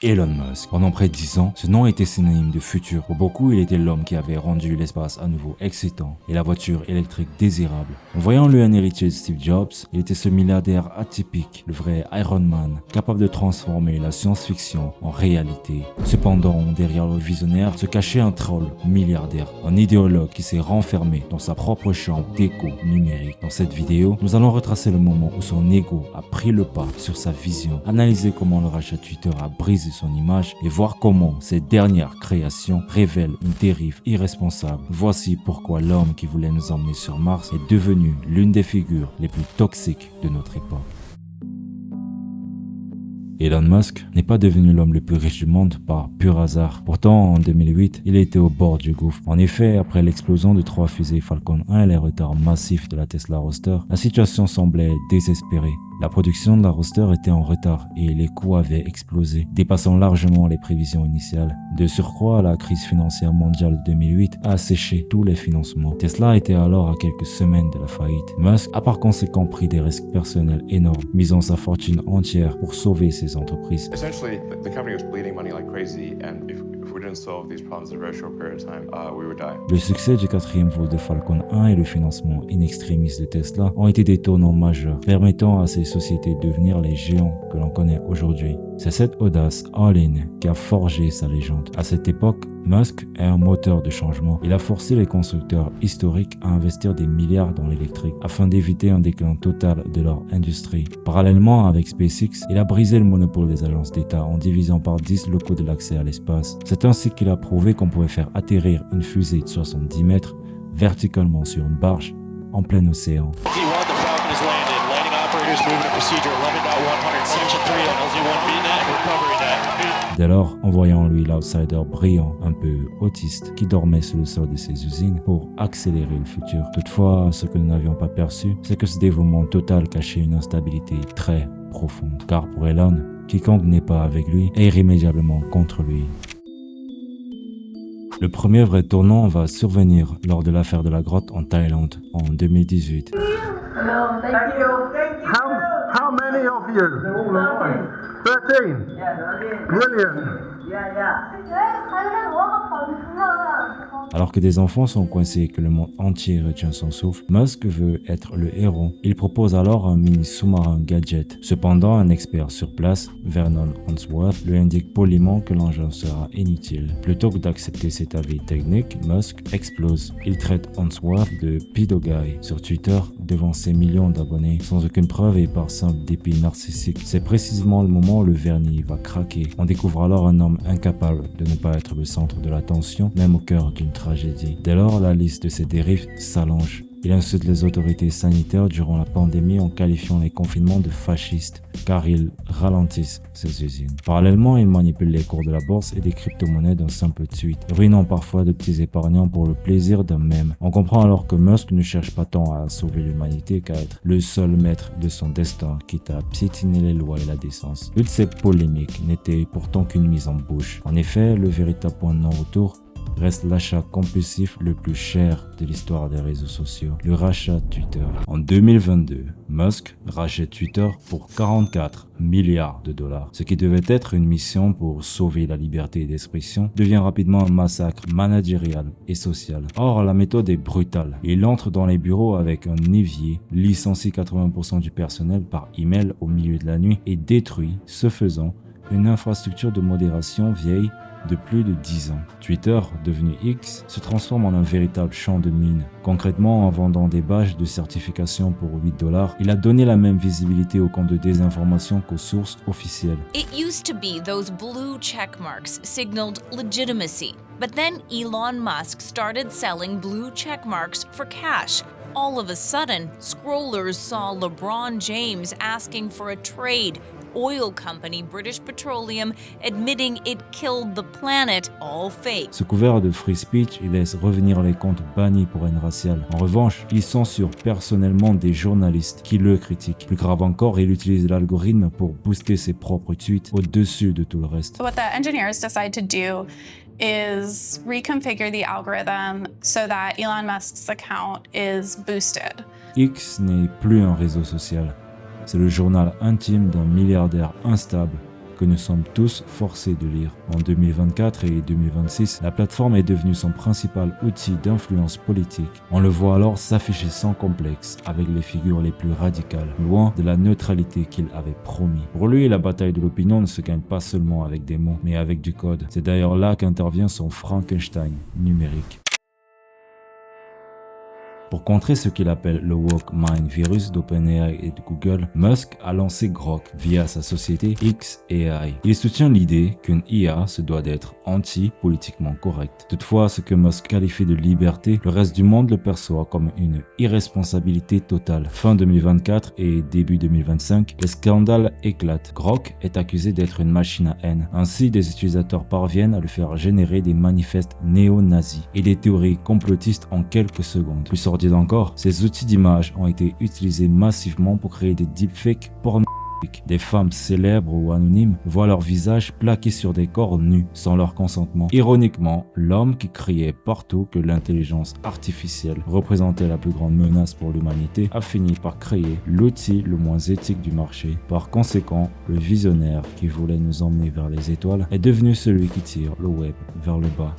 Elon Musk. Pendant près de 10 ans, ce nom était synonyme de futur. Pour beaucoup, il était l'homme qui avait rendu l'espace à nouveau excitant et la voiture électrique désirable. En voyant lui un héritier de Steve Jobs, il était ce milliardaire atypique, le vrai Iron Man, capable de transformer la science-fiction en réalité. Cependant, derrière le visionnaire se cachait un troll milliardaire, un idéologue qui s'est renfermé dans sa propre chambre d'écho numérique. Dans cette vidéo, nous allons retracer le moment où son ego a pris le pas sur sa vision, analyser comment le rachat Twitter a brisé son image et voir comment cette dernière création révèle une dérive irresponsable. Voici pourquoi l'homme qui voulait nous emmener sur Mars est devenu l'une des figures les plus toxiques de notre époque. Elon Musk n'est pas devenu l'homme le plus riche du monde par pur hasard. Pourtant, en 2008, il était au bord du gouffre. En effet, après l'explosion de 3 fusées Falcon 1 et les retards massifs de la Tesla Roadster, la situation semblait désespérée. La production de la Roadster était en retard et les coûts avaient explosé, dépassant largement les prévisions initiales. De surcroît, la crise financière mondiale de 2008 a asséché tous les financements. Tesla était alors à quelques semaines de la faillite. Musk a par conséquent pris des risques personnels énormes, misant sa fortune entière pour sauver ses entreprises. Essentially, the company was bleeding money like crazy, and if we didn't solve these problems in a very short period of time, we would die. Le succès du 4e vol de Falcon 1 et le financement in extremis de Tesla ont été des tournants majeurs, permettant à ces sociétés de devenir les géants que l'on connaît aujourd'hui. C'est cette audace all-in qui a forgé sa légende. À cette époque, Musk est un moteur de changement. Il a forcé les constructeurs historiques à investir des milliards dans l'électrique afin d'éviter un déclin total de leur industrie. Parallèlement avec SpaceX, il a brisé le monopole des agences d'État en divisant par 10 le coût de l'accès à l'espace. C'est ainsi qu'il a prouvé qu'on pouvait faire atterrir une fusée de 70 mètres verticalement sur une barge en plein océan. Dès lors, en voyant en lui l'outsider brillant, un peu autiste, qui dormait sur le sol de ses usines pour accélérer le futur. Toutefois, ce que nous n'avions pas perçu, c'est que ce dévouement total cachait une instabilité très profonde. Car pour Elon, quiconque n'est pas avec lui est irrémédiablement contre lui. Le premier vrai tournant va survenir lors de l'affaire de la grotte en Thaïlande en 2018. How many of you? 13. Brilliant. Alors que des enfants sont coincés et que le monde entier retient son souffle, Musk veut être le héros. Il propose alors un mini sous-marin gadget. Cependant, un expert sur place, Vernon Unsworth, lui indique poliment que l'engin sera inutile. Plutôt que d'accepter cet avis technique, Musk explose. Il traite Unsworth de pedo guy sur Twitter devant ses millions d'abonnés, sans aucune preuve et par simple dépit narcissique. C'est précisément le moment où le vernis va craquer. On découvre alors un homme incapable de ne pas être le centre de l'attention, même au cœur d'une tragédie. Dès lors, la liste de ses dérives s'allonge. Il insulte les autorités sanitaires durant la pandémie en qualifiant les confinements de fascistes, car ils ralentissent ces usines. Parallèlement, il manipule les cours de la bourse et des crypto-monnaies d'un simple tweet, ruinant parfois de petits épargnants pour le plaisir d'un mème. On comprend alors que Musk ne cherche pas tant à sauver l'humanité qu'à être le seul maître de son destin, quitte à piétiner les lois et la décence. L'une de ces polémiques n'était pourtant qu'une mise en bouche. En effet, le véritable point de non-retour reste l'achat compulsif le plus cher de l'histoire des réseaux sociaux, le rachat Twitter. En 2022, Musk rachète Twitter pour 44 milliards de dollars. Ce qui devait être une mission pour sauver la liberté d'expression devient rapidement un massacre managérial et social. Or, la méthode est brutale. Il entre dans les bureaux avec un évier, licencie 80% du personnel par email au milieu de la nuit et détruit, ce faisant, une infrastructure de modération vieille de plus de 10 ans. Twitter, devenu X, se transforme en un véritable champ de mine. Concrètement, en vendant des badges de certification pour 8 $, il a donné la même visibilité aux comptes de désinformation qu'aux sources officielles. It used to be those blue check marks signaled legitimacy, but then Elon Musk started selling blue check marks for cash. All of a sudden, scrollers saw LeBron James asking for a trade, oil company British Petroleum admitting it killed the planet, all fake. Sous couvert de free speech, il laisse revenir les comptes bannis pour haine raciale. En revanche, il censure personnellement des journalistes qui le critiquent. Plus grave encore, il utilise l'algorithme pour booster ses propres tweets au-dessus de tout le reste. So what the engineers decide to do is reconfigure the algorithm so that Elon Musk's account is boosted. X n'est plus un réseau social. C'est le journal intime d'un milliardaire instable que nous sommes tous forcés de lire. En 2024 et 2026, la plateforme est devenue son principal outil d'influence politique. On le voit alors s'afficher sans complexe avec les figures les plus radicales, loin de la neutralité qu'il avait promis. Pour lui, la bataille de l'opinion ne se gagne pas seulement avec des mots, mais avec du code. C'est d'ailleurs là qu'intervient son Frankenstein numérique. Pour contrer ce qu'il appelle le woke mind virus d'OpenAI et de Google, Musk a lancé Grok via sa société xAI. Il soutient l'idée qu'une IA se doit d'être anti-politiquement correcte. Toutefois, ce que Musk qualifie de liberté, le reste du monde le perçoit comme une irresponsabilité totale. Fin 2024 et début 2025, les scandales éclatent. Grok est accusé d'être une machine à haine. Ainsi, des utilisateurs parviennent à le faire générer des manifestes néo-nazis et des théories complotistes en quelques secondes. Plus sordide encore, ces outils d'image ont été utilisés massivement pour créer des deepfakes pornographiques. Des femmes célèbres ou anonymes voient leur visage plaqué sur des corps nus sans leur consentement. Ironiquement, l'homme qui criait partout que l'intelligence artificielle représentait la plus grande menace pour l'humanité a fini par créer l'outil le moins éthique du marché. Par conséquent, le visionnaire qui voulait nous emmener vers les étoiles est devenu celui qui tire le web vers le bas.